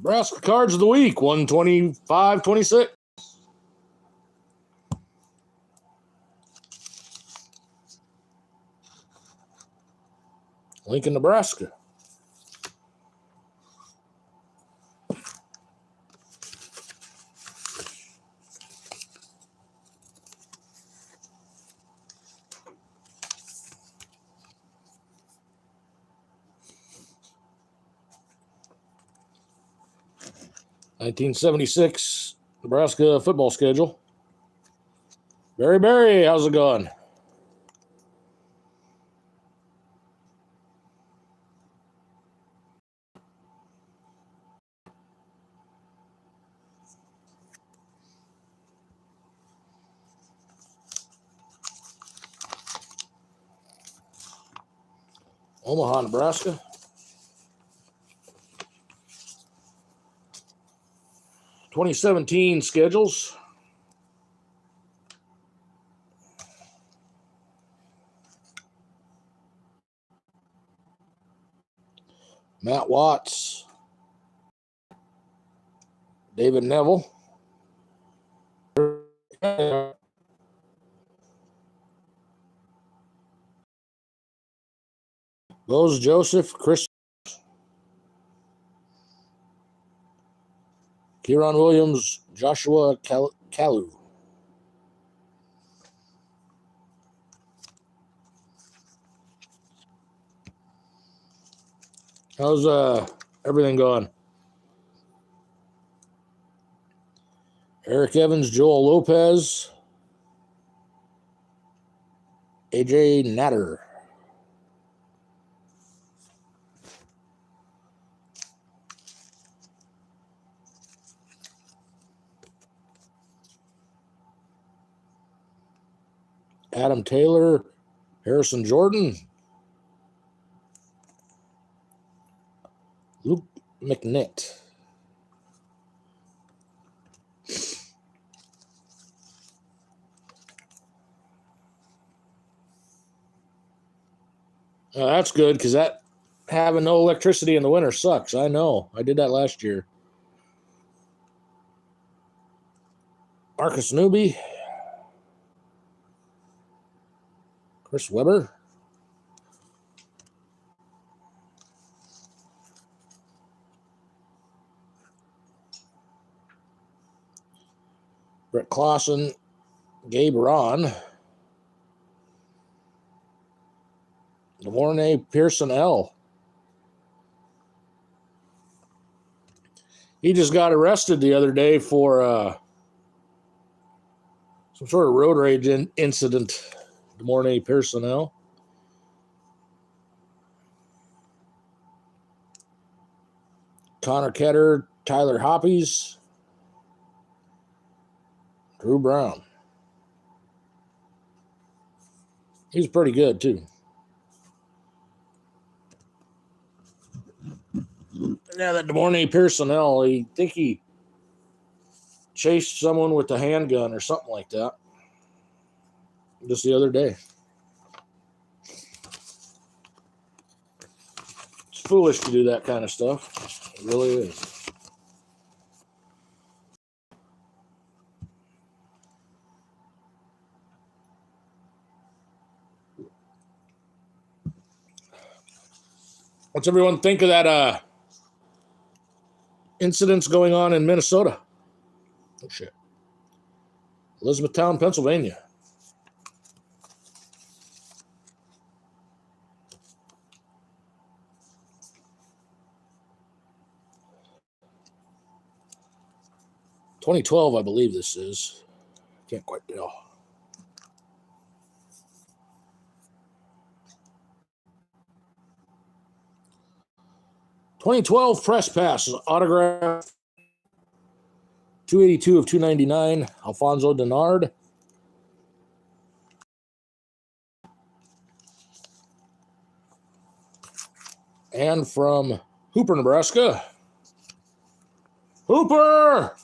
Nebraska Cards of the Week, 125-26. Lincoln, Nebraska. (1976) Nebraska football schedule. Barry, how's it going? Omaha, Nebraska. (2017) schedules. Matt Watts. David Neville. Bose Joseph, Chris. Kieron Williams, Joshua Kalu. How's everything going? Eric Evans, Joel Lopez, AJ Natter. Adam Taylor, Harrison Jordan, Luke McNitt. That's good because that having no electricity in the winter sucks. I know. I did that last year. Marcus Newby, Chris Weber, Brett Clausen, Gabe Ron, DeVornay Pearson L. He just got arrested the other day for some sort of road rage incident. DeVornay Pearson L. Connor Ketter, Tyler Hoppies, Drew Brown. He's pretty good, too. Yeah, that DeVornay Pearson L, I think he chased someone with a handgun or something like that just the other day. It's foolish to do that kind of stuff. It really is. What's everyone think of that incidents going on in Minnesota? Oh, shit. Elizabethtown, Pennsylvania. (2012), I believe this is. Can't quite tell. (2012) press pass autograph 282 of 299, Alfonso Denard. And from Hooper, Nebraska. Hooper!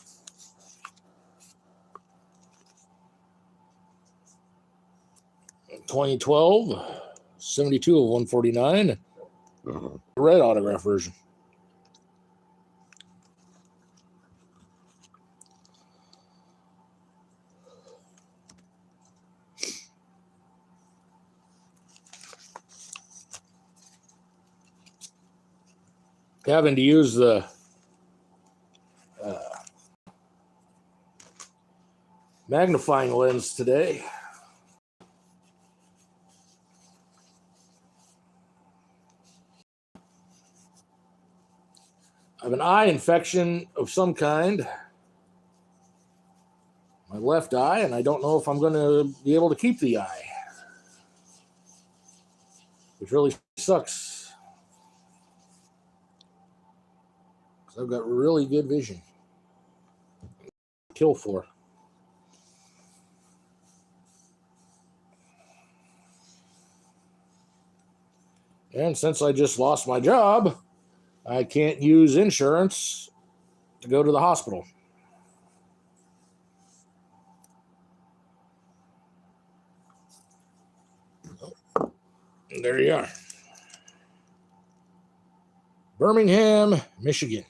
(2012) 72 of 149. Red autograph version. having to use the magnifying lens today. I have an eye infection of some kind, my left eye, and I don't know if I'm going to be able to keep the eye, which really sucks because I've got really good vision. Kill for. And since I just lost my job, I can't use insurance to go to the hospital. There you are. Birmingham, Michigan.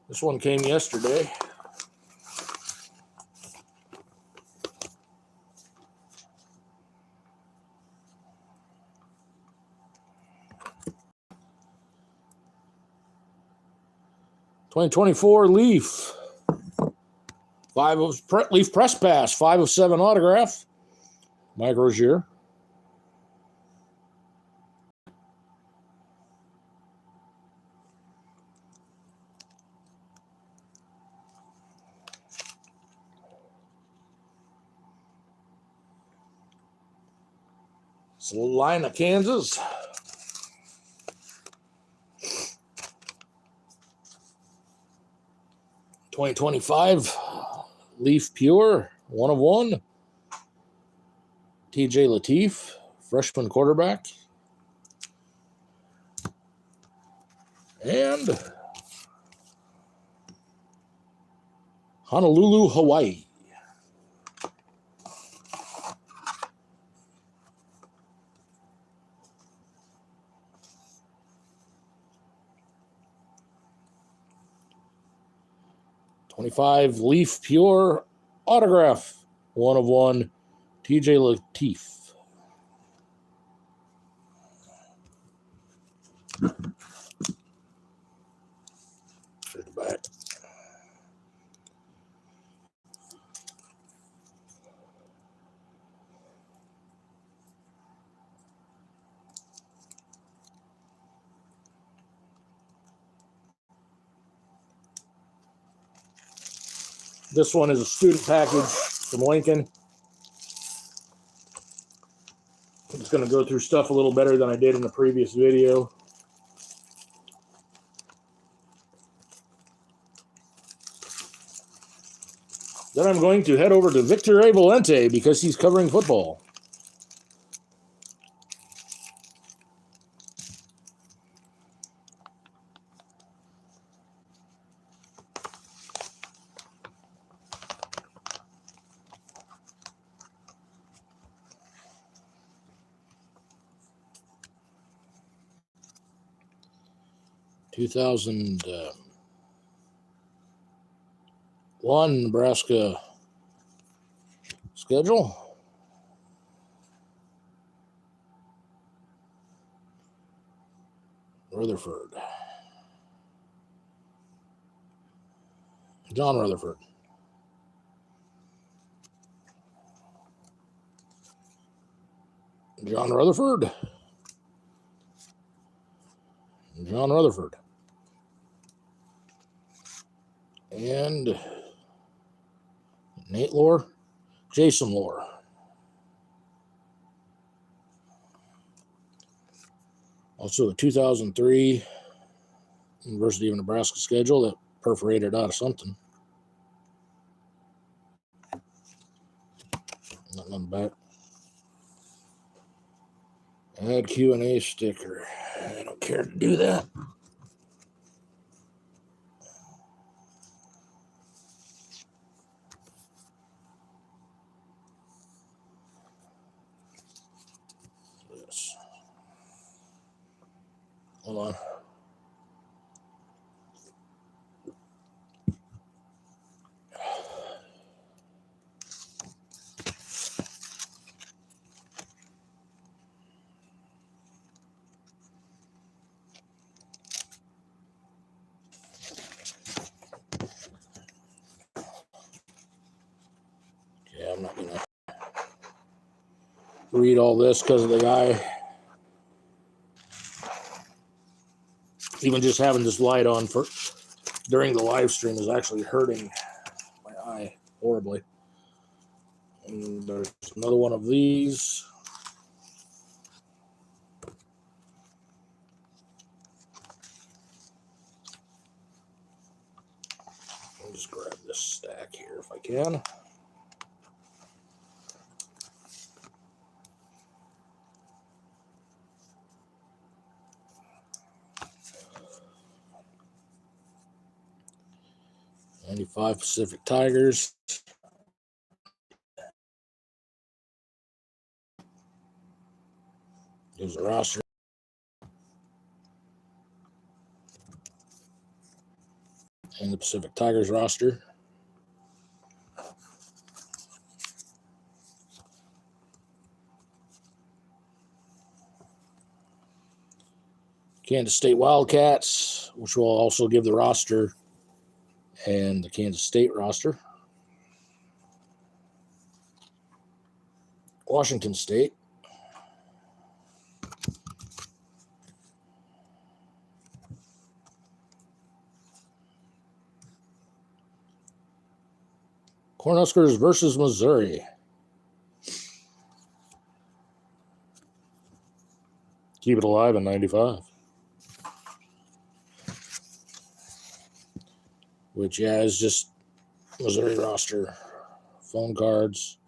This one came yesterday. '24 Leaf. Leaf Press Pass, 5 of 7 autograph. Mike Rozier. Salina, Kansas. '25 Leaf Pure, 1 of 1. TJ Lateef, freshman quarterback. And Honolulu, Hawaii. '25 Leaf Pure autograph, 1 of 1. TJ Lateef. Back. This one is a student package from Lincoln. I'm just going to go through stuff a little better than I did in the previous video. Then I'm going to head over to Victor A. Valente because he's covering football. Uh, 2001 Nebraska schedule. Rutherford. John Rutherford. John Rutherford. John Rutherford. And Nate Lohr. Jason Lohr. Also a 2003 University of Nebraska schedule that perforated out of something. Nothing on the back. Add Q&A sticker. I don't care to do that. Yes. Hold on. read all this because of the guy. Even just having this light on for during the live stream is actually hurting my eye horribly. And there's another one of these. I'll just grab this stack here if I can. '95 Pacific Tigers. Here's the roster. And the Pacific Tigers roster. Kansas State Wildcats, which will also give the roster and the Kansas State roster. Washington State. Cornhuskers versus Missouri. Keep it alive in '95. Which, yeah, is just Missouri roster. Phone cards.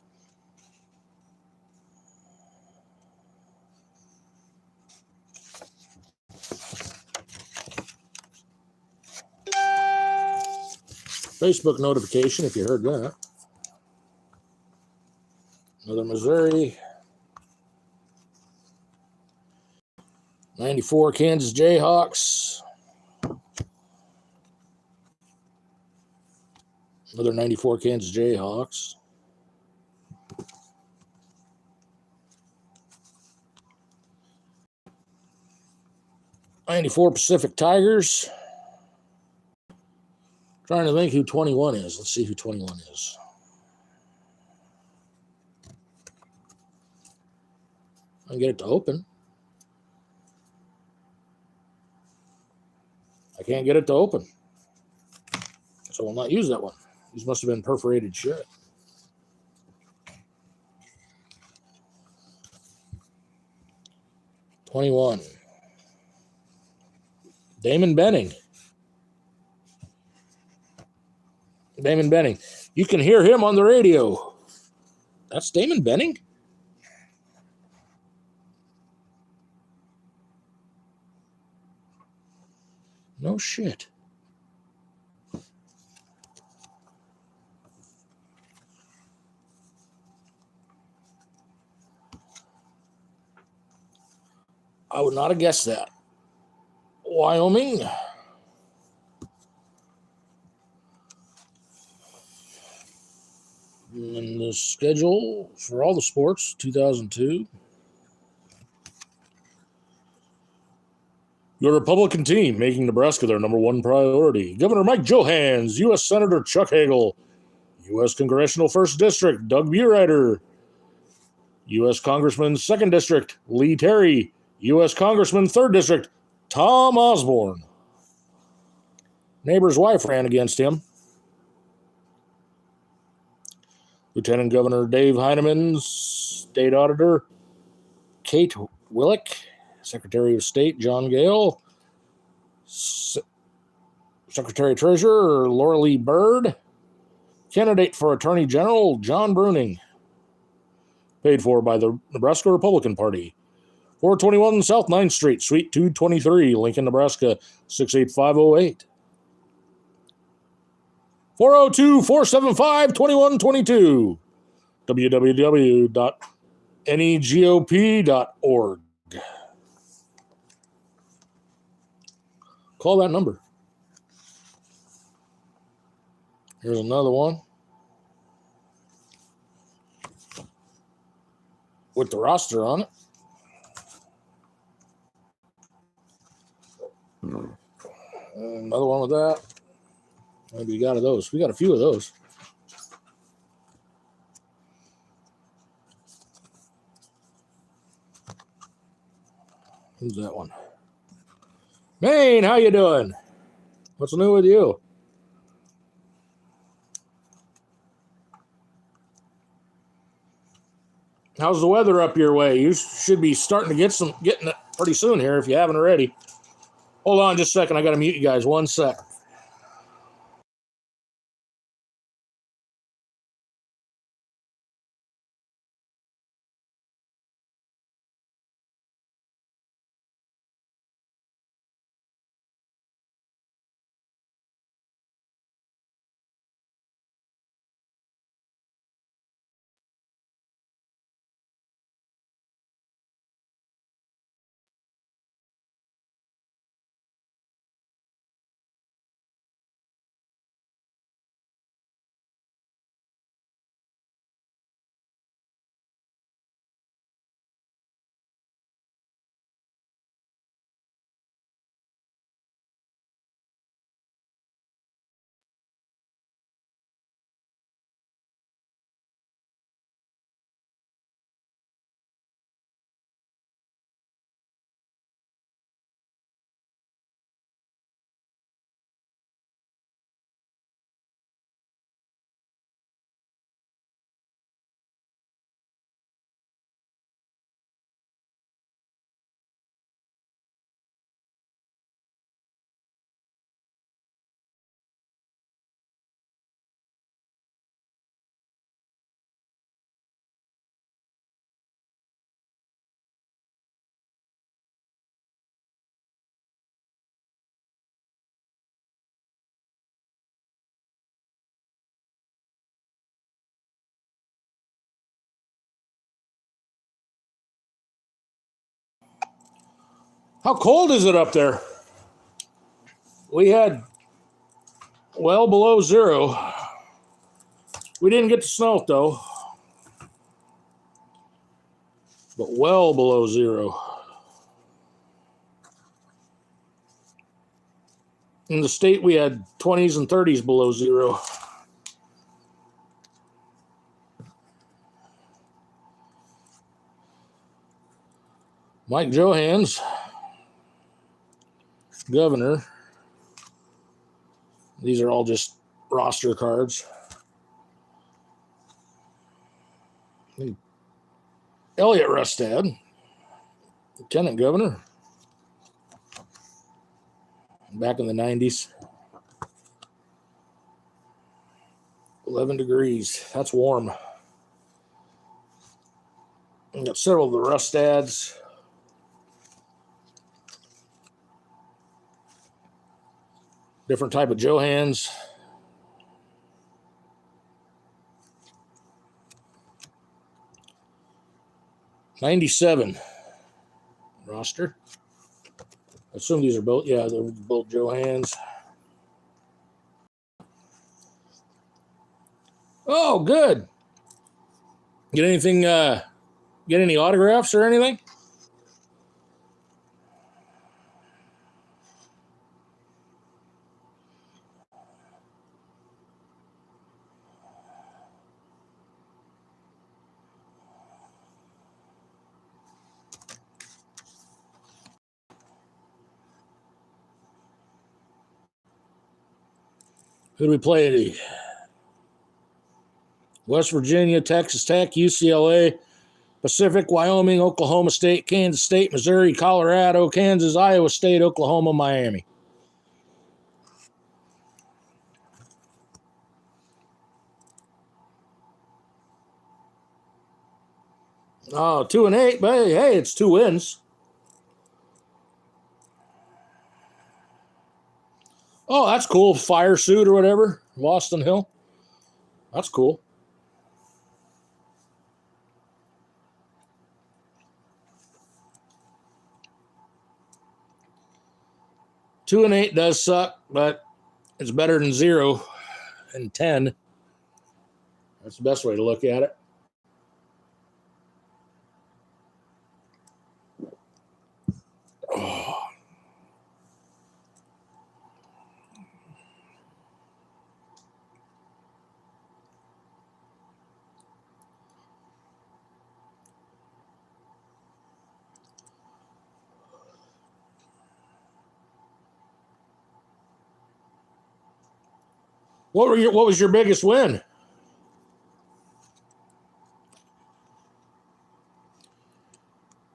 Facebook notification if you heard that. Another Missouri. '94 Kansas Jayhawks. Another '94 Kansas Jayhawks. '94 Pacific Tigers. Trying to think who 21 is. Let's see who 21 is. I can get it to open. I can't get it to open. So we'll not use that one. These must have been perforated shut. '21. Damon Benning. Damon Benning. You can hear him on the radio. That's Damon Benning? No shit. I would not have guessed that. Wyoming. And the schedule for all the sports, 2002. Your Republican team making Nebraska their number one priority. Governor Mike Johans, U.S. Senator Chuck Hagel, U.S. Congressional 1st District Doug Bureiter, U.S. Congressman 2nd District Lee Terry, U.S. Congressman 3rd District Tom Osborne. Neighbor's wife ran against him. Lieutenant Governor Dave Heinemann, State Auditor Kate Willick, Secretary of State John Gale, Secretary Treasurer Laura Lee Bird, candidate for Attorney General John Bruning. Paid for by the Nebraska Republican Party. 421 South 9th Street, Suite 223, Lincoln, Nebraska 68508. 402-475-2122. www.negop.org. Call that number. Here's another one with the roster on it. Another one with that. Maybe you got of those. We got a few of those. Who's that one? Maine, how you doing? What's new with you? How's the weather up your way? You should be starting to getting it pretty soon here if you haven't already. Hold on just a second. I got to mute you guys. 1 sec. How cold is it up there? We had well below zero. We didn't get to snow it though, but well below zero. In the state, we had 20s and 30s below zero. Mike Johans, governor. These are all just roster cards. Elliot Rustad, lieutenant governor, back in the 90s. 11 degrees. That's warm. We got several of the Rustads. Different type of Johans. '97 roster. I assume these are both. Yeah, they're both Johans. Oh, good. Get anything? Get any autographs or anything? Who do we play? West Virginia, Texas Tech, UCLA, Pacific, Wyoming, Oklahoma State, Kansas State, Missouri, Colorado, Kansas, Iowa State, Oklahoma, Miami. Oh, 2-8, but hey, it's 2 wins. Oh, that's cool. Fire suit or whatever. Boston Hill. That's cool. Two and 8 does suck, but it's better than 0 and 10. That's the best way to look at it. Oh. What was your biggest win?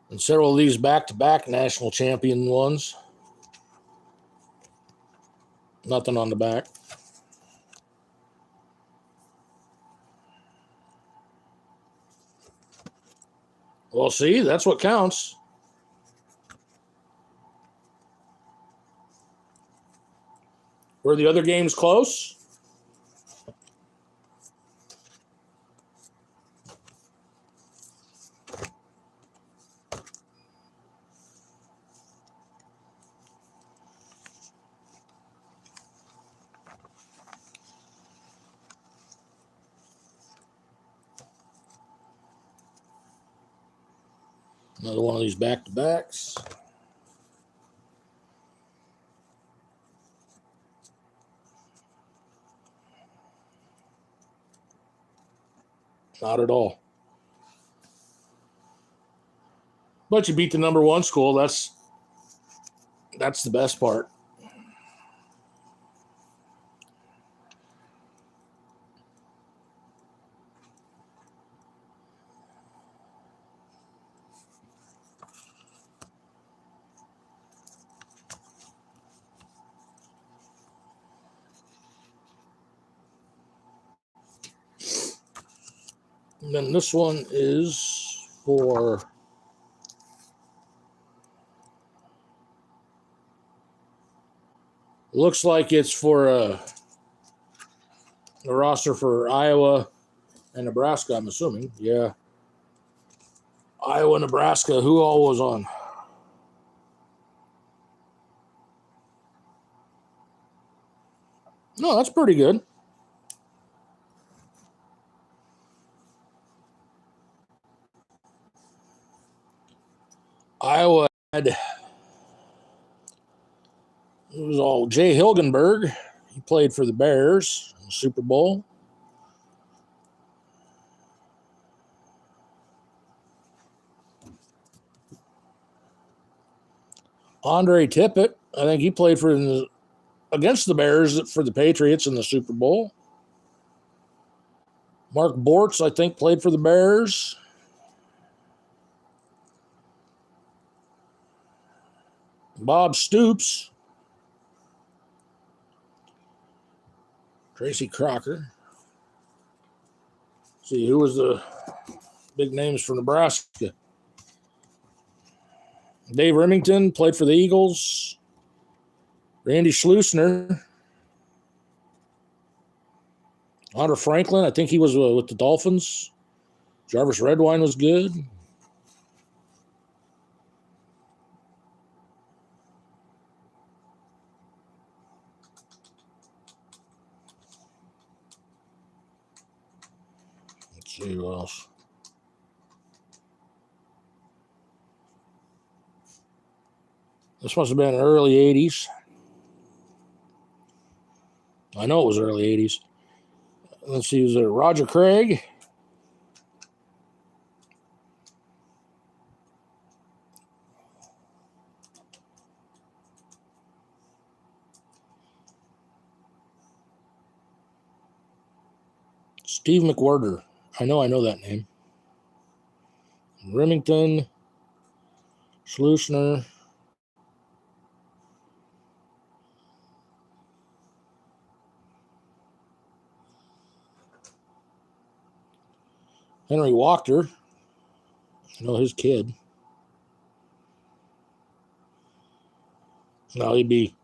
And several of these back-to-back national champion ones. Nothing on the back. Well, see, that's what counts. Were the other games close? Another one of these back-to-backs. Not at all. But you beat the number one school. That's the best part. And then this one is for looks like it's for the roster for Iowa and Nebraska, I'm assuming. Yeah. Iowa, Nebraska. Who all was on? No, that's pretty good. Iowa had, it was all Jay Hilgenberg. He played for the Bears in the Super Bowl. Andre Tippett, I think he played against the Bears for the Patriots in the Super Bowl. Mark Bortz, I think, played for the Bears. Bob Stoops. Tracy Crocker. See, who was the big names for Nebraska? Dave Remington played for the Eagles. Randy Schleusner. Hunter Franklin, I think he was with the Dolphins. Jarvis Redwine was good. Let's see who else. This must have been early 80s. I know it was early 80s. Let's see, was there Roger Craig? Steve McWhirter. I know that name. Remington, Schleusner. Henry Wachter. I know his kid. Now he'd be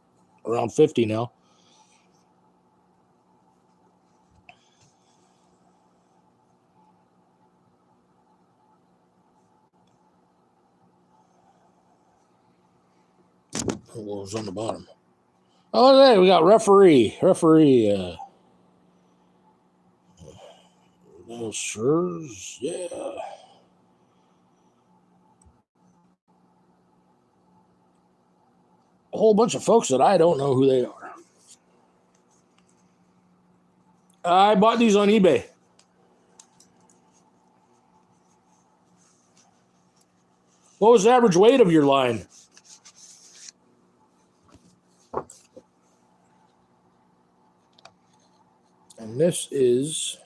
around 50 now. What was on the bottom? Oh, there we got referee. Sirs, yeah. A whole bunch of folks that I don't know who they are. I bought these on eBay. What was the average weight of your line? this is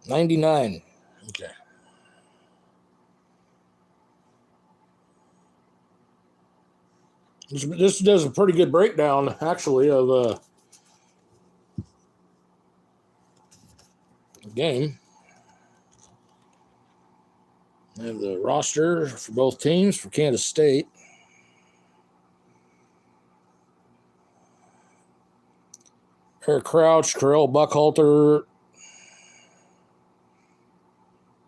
99. Okay. This does a pretty good breakdown, actually, of the game. I have the roster for both teams for Kansas State. Eric Crouch, Carell Buckhalter,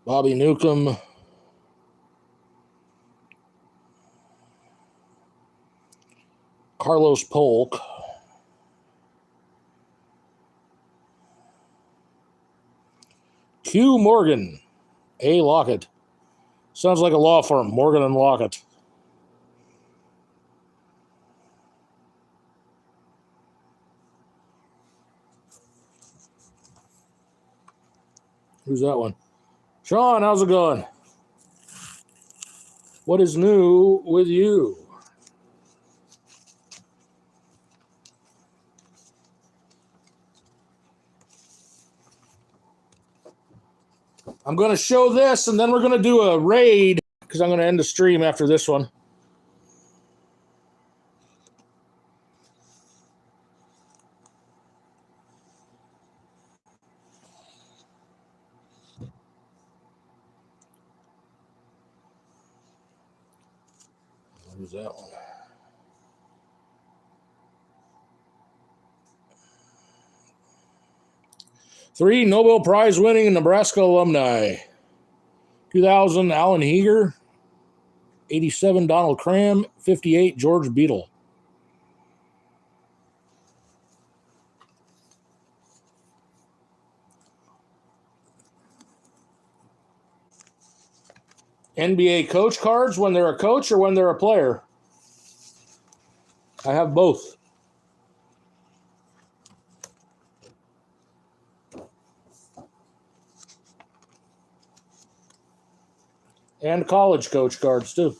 Bobby Newcomb, Carlos Polk, Q Morgan, A. Lockett. Sounds like a law firm, Morgan and Lockett. Who's that one? Sean, how's it going? What is new with you? I'm going to show this, and then we're going to do a raid, because I'm going to end the stream after this one. Who's that one? Three Nobel Prize winning Nebraska alumni. 2000, Alan Heeger. 87, Donald Cram. 58, George Beadle. NBA coach cards when they're a coach or when they're a player? I have both. And college coach cards, too.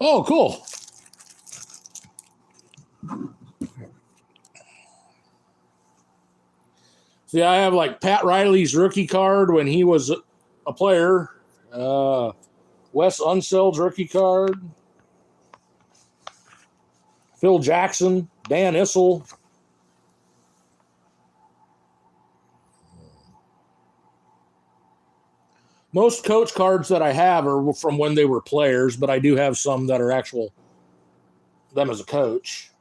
Oh, cool. See, I have like Pat Riley's rookie card when he was a player. Wes Unseld's rookie card. Phil Jackson. Dan Issel. Most coach cards that I have are from when they were players, but I do have some that are actual them as a coach.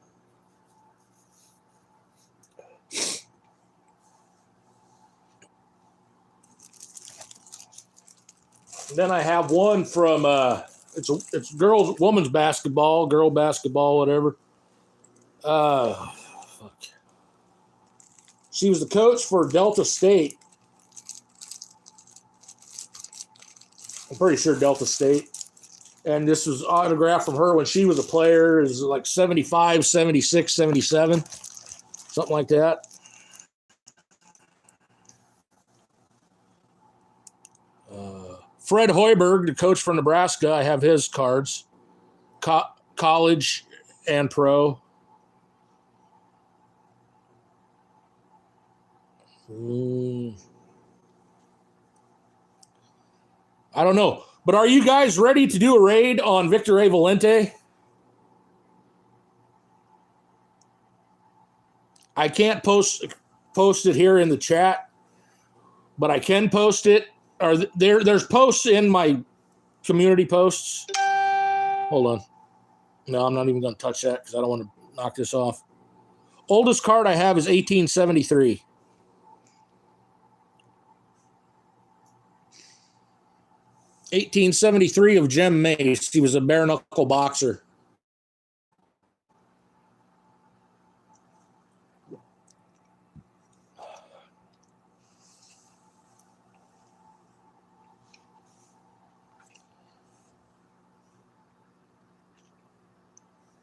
Then I have one from it's women's basketball, girl basketball, whatever. Fuck. She was the coach for Delta State. I'm pretty sure Delta State. And this was autographed from her when she was a player. It was like 75, 76, 77, something like that. Fred Hoiberg, the coach for Nebraska, I have his cards, college and pro. I don't know. But are you guys ready to do a raid on Victor A. Valente? I can't post it here in the chat, but I can post it. Or there's posts in my community posts. Hold on. No, I'm not even going to touch that because I don't want to knock this off. Oldest card I have is 1873. 1873 of Jem Mace. He was a bare knuckle boxer.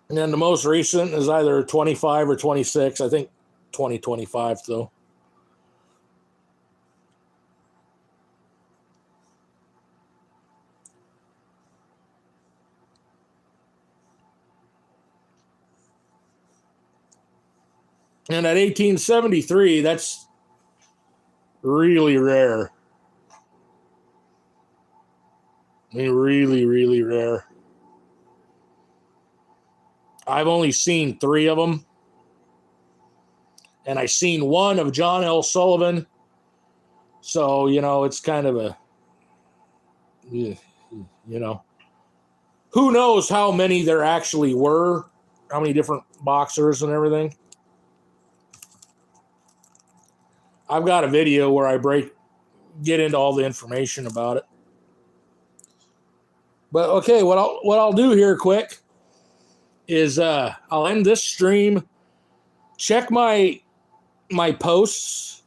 And then the most recent is either 25 or 26. I think 2025, though. And at 1873, that's really rare. I mean, really, really rare. I've only seen 3 of them. And I seen one of John L. Sullivan. So, it's kind of a, who knows how many there actually were, how many different boxers and everything. I've got a video where I get into all the information about it. But okay, what I'll do here quick is I'll end this stream. Check my posts,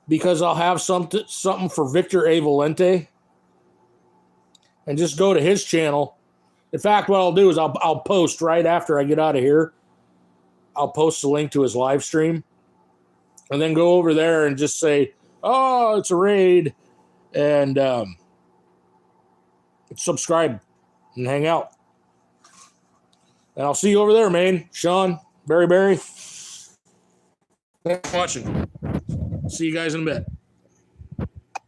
because I'll have something for Victor A. Valente, and just go to his channel. In fact, what I'll do is I'll post right after I get out of here. I'll post a link to his live stream, and then go over there and just say, "Oh, it's a raid," and subscribe and hang out. And I'll see you over there, man. Sean, Barry. Thanks for watching. See you guys in a bit.